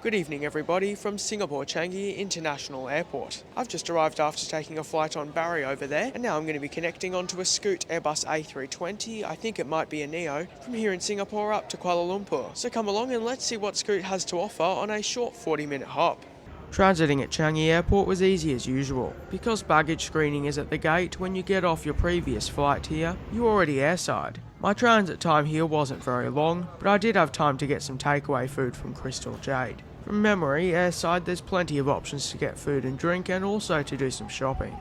Good evening everybody from Singapore Changi International Airport. I've just arrived after taking a flight on Barry over there, and now I'm going to be connecting onto a Scoot Airbus A320, I think it might be a Neo, from here in Singapore up to Kuala Lumpur. So come along and let's see what Scoot has to offer on a short 40-minute hop. Transiting at Changi Airport was easy as usual. Because baggage screening is at the gate, when you get off your previous flight here, you're already airside. My transit time here wasn't very long, but I did have time to get some takeaway food from Crystal Jade. From memory, airside there's plenty of options to get food and drink and also to do some shopping.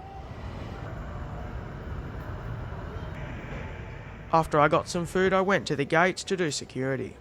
After I got some food, I went to the gates to do security.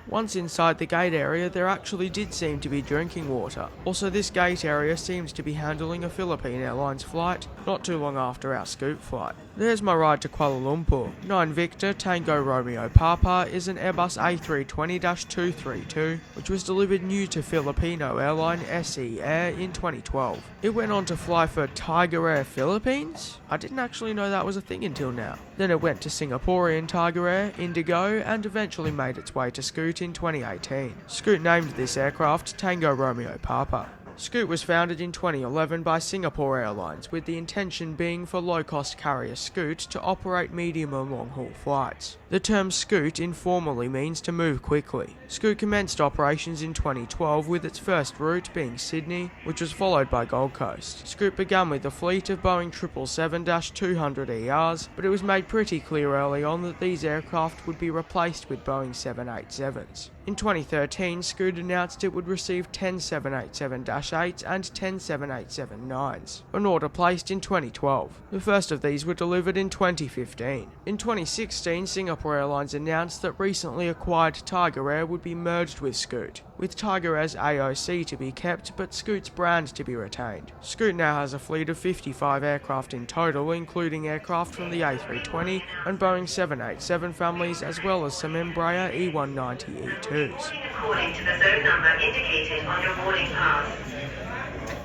Once inside the gate area, there actually did seem to be drinking water. Also, this gate area seems to be handling a Philippine Airlines flight, not too long after our Scoot flight. There's my ride to Kuala Lumpur. 9 Victor Tango Romeo Papa is an Airbus A320-232, which was delivered new to Filipino airline SE Air in 2012. It went on to fly for Tiger Air Philippines? I didn't actually know that was a thing until now. Then it went to Singaporean Tiger Air, Indigo, and eventually made its way to Scoot in 2018. Scoot named this aircraft Tango Romeo Papa. Scoot was founded in 2011 by Singapore Airlines, with the intention being for low-cost carrier Scoot to operate medium and long-haul flights. The term Scoot informally means to move quickly. Scoot commenced operations in 2012 with its first route being Sydney, which was followed by Gold Coast. Scoot began with a fleet of Boeing 777-200ERs, but it was made pretty clear early on that these aircraft would be replaced with Boeing 787s. In 2013, Scoot announced it would receive 10 787-8s and 10 787-9s, an order placed in 2012. The first of these were delivered in 2015. In 2016, Singapore Airlines announced that recently acquired Tiger Air would be merged with Scoot, with Tiger Air's AOC to be kept but Scoot's brand to be retained. Scoot now has a fleet of 55 aircraft in total, including aircraft from the A320 and Boeing 787 families, as well as some Embraer E190-E2s. According to the zone number indicated on your boarding pass.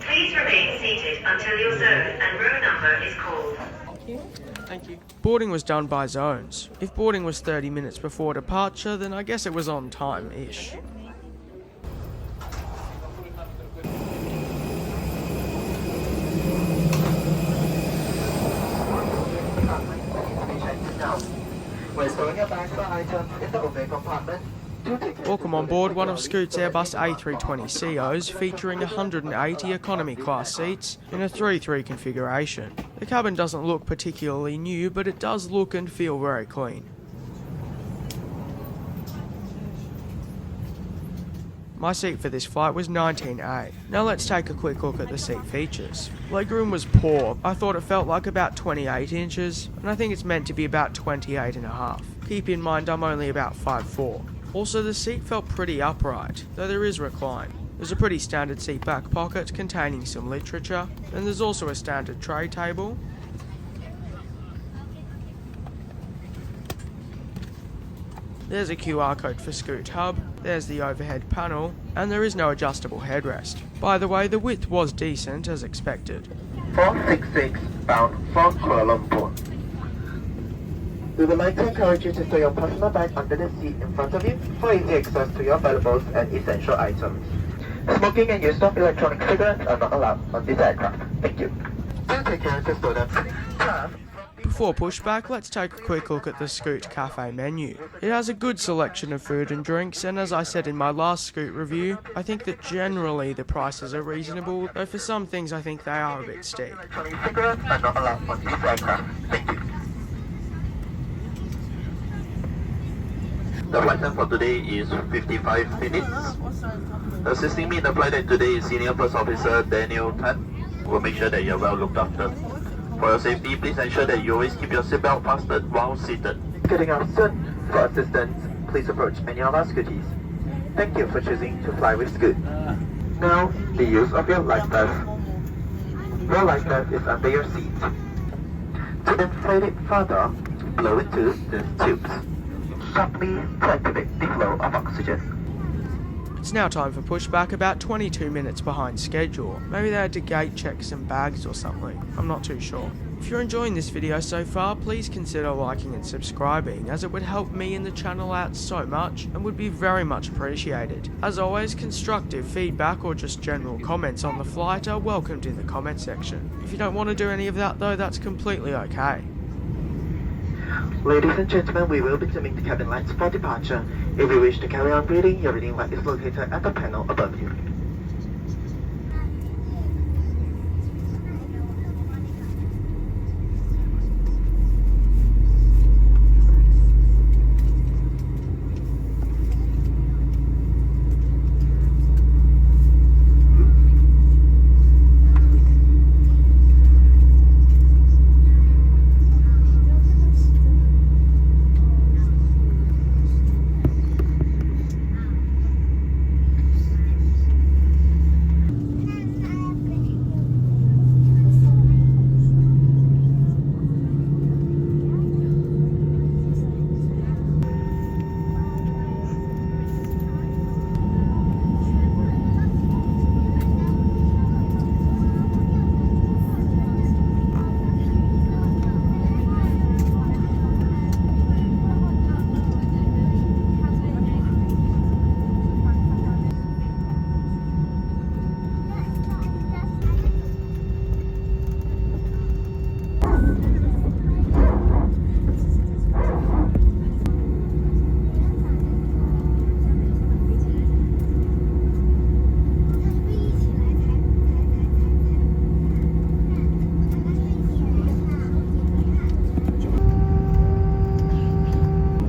Please remain seated until your zone and row number is called. Thank you. Boarding was done by zones. If boarding was 30 minutes before departure, then I guess it was on time-ish. We're storing your bags or items in the overhead compartment. Welcome on board one of Scoot's Airbus A320ceos, featuring 180 economy class seats in a 3-3 configuration. The cabin doesn't look particularly new, but it does look and feel very clean. My seat for this flight was 19A. Now let's take a quick look at the seat features. Legroom was poor. I thought it felt like about 28 inches, and I think it's meant to be about 28.5. Keep in mind I'm only about 5'4". Also, the seat felt pretty upright, though there is recline. There's a pretty standard seat back pocket containing some literature, and there's also a standard tray table. There's a QR code for Scoot Hub, there's the overhead panel, and there is no adjustable headrest. By the way, the width was decent, as expected. 466 bound for Kuala Lumpur. We would like to encourage you to store your personal bag under the seat in front of you for easy access to your valuables and essential items. Smoking and use of electronic cigarettes are not allowed on this aircraft. Thank you. Do take care to store them. Before pushback, let's take a quick look at the Scoot Cafe menu. It has a good selection of food and drinks, and as I said in my last Scoot review, I think that generally the prices are reasonable, though for some things I think they are a bit steep. Electronic cigarettes are not allowed on this aircraft. Thank you. The flight time for today is 55 minutes. Assisting me in the flight deck today is Senior First Officer Daniel Tan. We'll make sure that you're well looked after. For your safety, please ensure that you always keep your seatbelt fastened while seated. Getting out soon. For assistance, please approach any of our scooties. Thank you for choosing to fly with Scoot. Now, the use of your life vest. Your life vest is under your seat. To inflate it further, blow into these tubes. Sharply to activate the flow of oxygen. It's now time for pushback, about 22 minutes behind schedule. Maybe they had to gate check some bags or something, I'm not too sure. If you're enjoying this video so far, please consider liking and subscribing, as it would help me and the channel out so much and would be very much appreciated. As always, constructive feedback or just general comments on the flight are welcomed in the comment section. If you don't want to do any of that though, that's completely okay. Ladies and gentlemen, we will be dimming the cabin lights for departure. If you wish to carry on reading, your reading light is located at the panel above you.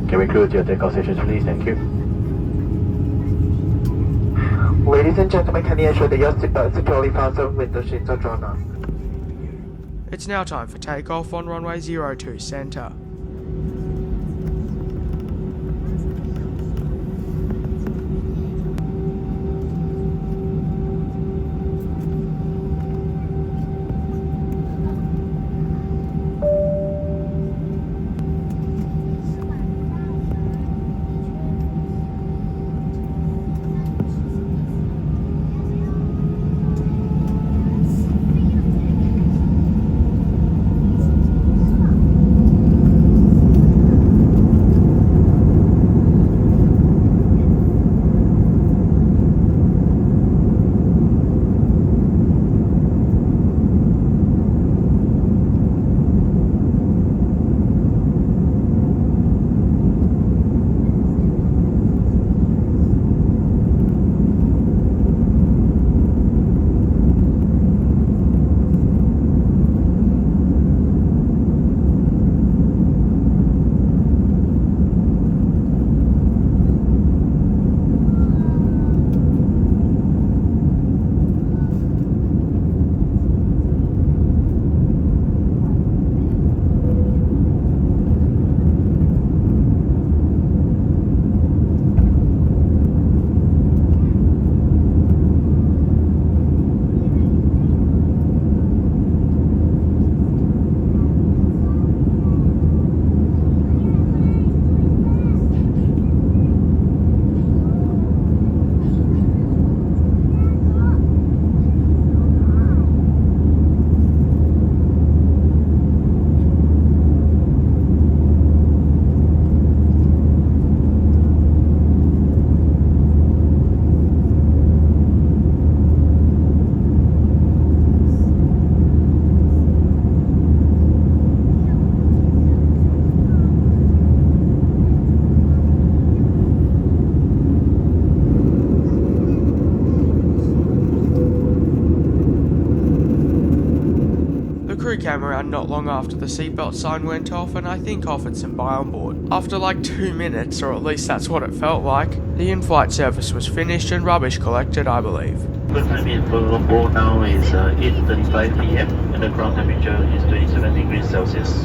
Can we close your takeoff session, please? Thank you. Ladies and gentlemen, can you ensure that your seatbelt is securely fastened, window shades are drawn up? It's now time for takeoff on runway 02 center. Came around not long after the seatbelt sign went off, and I think offered some buy on board. After like 2 minutes, or at least that's what it felt like, the in-flight service was finished and rubbish collected, I believe. Good time in Lumpur now is 8:35 PM and the ground temperature is 27 degrees Celsius.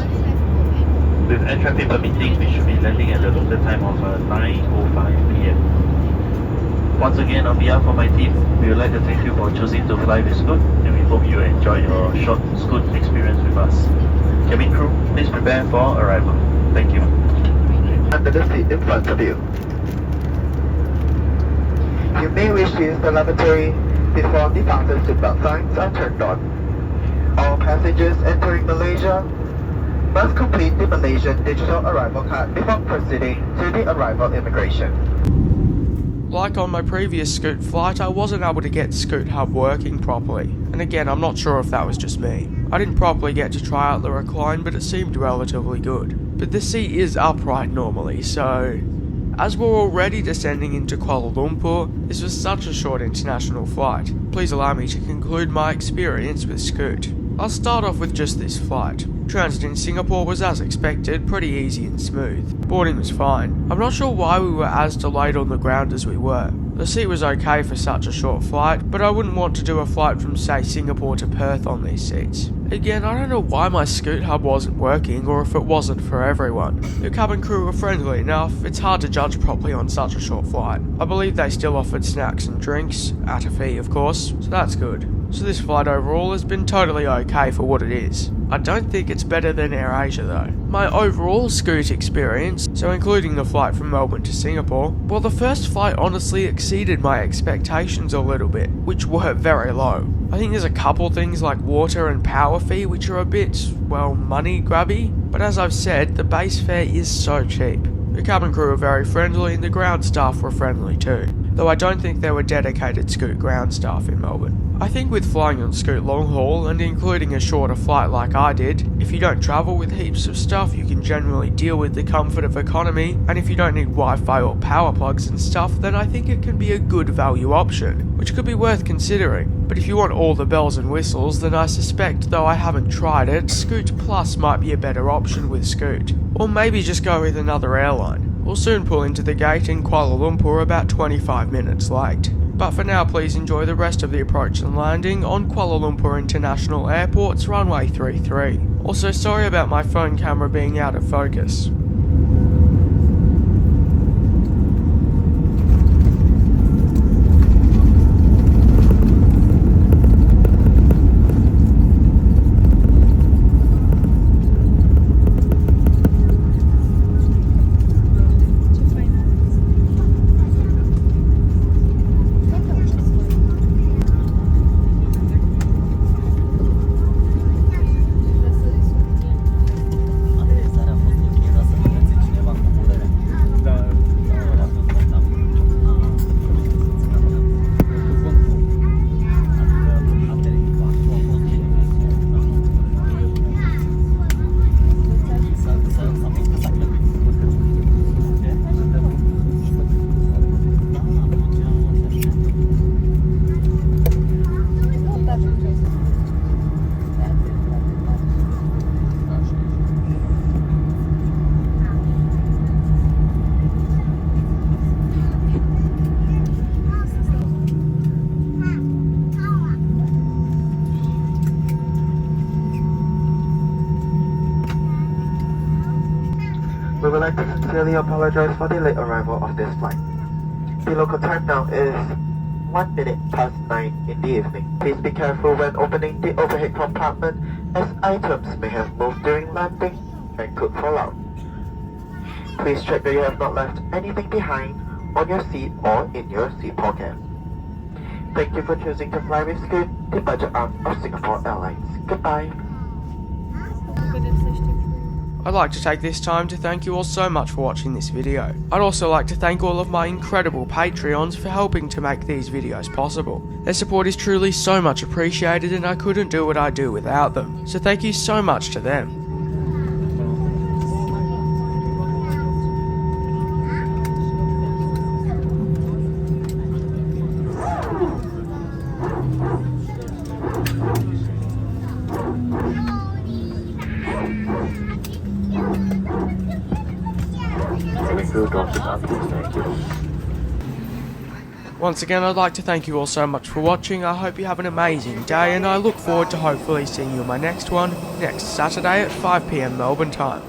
With air traffic permitting, we should be landing at the local time of 9:05 PM. Once again, on behalf of my team, we would like to thank you for choosing to fly with Scoot, and we hope you enjoy your short Scoot experience with us. Cabin crew, please prepare for arrival. Thank you. Under the seat in front of you. You may wish to use the lavatory before the fasten seatbelt signs are turned on. All passengers entering Malaysia must complete the Malaysian digital arrival card before proceeding to the arrival immigration. Like on my previous Scoot flight, I wasn't able to get Scoot Hub working properly, and again, I'm not sure if that was just me. I didn't properly get to try out the recline, but it seemed relatively good. But the seat is upright normally, so... As we're already descending into Kuala Lumpur, this was such a short international flight. Please allow me to conclude my experience with Scoot. I'll start off with just this flight. Transit in Singapore was as expected, pretty easy and smooth. Boarding was fine. I'm not sure why we were as delayed on the ground as we were. The seat was okay for such a short flight, but I wouldn't want to do a flight from say Singapore to Perth on these seats. Again, I don't know why my Scoot Hub wasn't working or if it wasn't for everyone. The cabin crew were friendly enough, it's hard to judge properly on such a short flight. I believe they still offered snacks and drinks, at a fee of course, so that's good. So this flight overall has been totally okay for what it is. I don't think it's better than AirAsia though. My overall Scoot experience, so including the flight from Melbourne to Singapore, well, the first flight honestly exceeded my expectations a little bit, which were very low. I think there's a couple things like water and power fee which are a bit, well, money grabby, but as I've said, the base fare is so cheap. The cabin crew were very friendly and the ground staff were friendly too, though I don't think there were dedicated Scoot ground staff in Melbourne. I think with flying on Scoot long haul and including a shorter flight like I did, if you don't travel with heaps of stuff you can generally deal with the comfort of economy, and if you don't need Wi-Fi or power plugs and stuff, then I think it can be a good value option, which could be worth considering. But if you want all the bells and whistles, then I suspect, though I haven't tried it, Scoot Plus might be a better option with Scoot. Or maybe just go with another airline. We'll soon pull into the gate in Kuala Lumpur about 25 minutes late. But for now, please enjoy the rest of the approach and landing on Kuala Lumpur International Airport's runway 33. Also, sorry about my phone camera being out of focus. We would like to sincerely apologize for the late arrival of this flight. The local time now is 1 minute past 9 in the evening. Please be careful when opening the overhead compartment, as items may have moved during landing and could fall out. Please check that you have not left anything behind on your seat or in your seat pocket. Thank you for choosing to fly with Scoot, the budget arm of Singapore Airlines. Goodbye. I'd like to take this time to thank you all so much for watching this video. I'd also like to thank all of my incredible Patreons for helping to make these videos possible. Their support is truly so much appreciated and I couldn't do what I do without them, so thank you so much to them. Once again, I'd like to thank you all so much for watching. I hope you have an amazing day and I look forward to hopefully seeing you in my next one next Saturday at 5 PM Melbourne time.